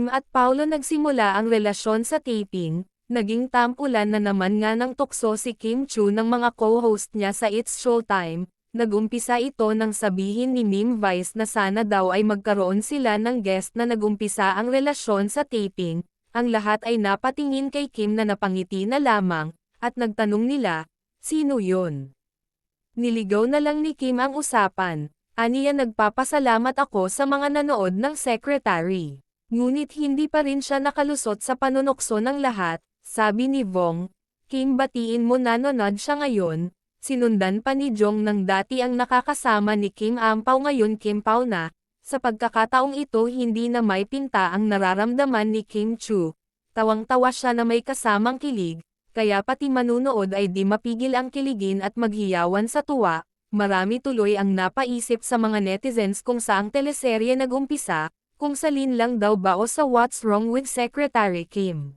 Kim at Paolo nagsimula ang relasyon sa taping, naging tampulan na naman nga ng tukso si Kim Chu ng mga co-host niya sa It's Showtime. Nagumpisa ito nang sabihin ni Meme Vice na sana daw ay magkaroon sila ng guest na nagumpisa ang relasyon sa taping. Ang lahat ay napatingin kay Kim na napangiti na lamang, at nagtanong nila, sino yun? Niligaw na lang ni Kim ang usapan. Aniya nagpapasalamat ako sa mga nanood ng Secretary. Ngunit hindi pa rin siya nakalusot sa panunokso ng lahat, sabi ni Vong. Kim batiin mo nanonood siya ngayon, sinundan pa ni Jong ng dati ang nakakasama ni Kim Ampaw ngayon Kim Pao na, sa pagkakataong ito hindi na may pinta ang nararamdaman ni Kim Chu. Tawang-tawa siya na may kasamang kilig, kaya pati manunood ay di mapigil ang kiligin at maghiyawan sa tuwa. Marami tuloy ang napaisip sa mga netizens kung saang teleserye nagumpisa, kung salin lang daw ba o sa What's Wrong with Secretary Kim.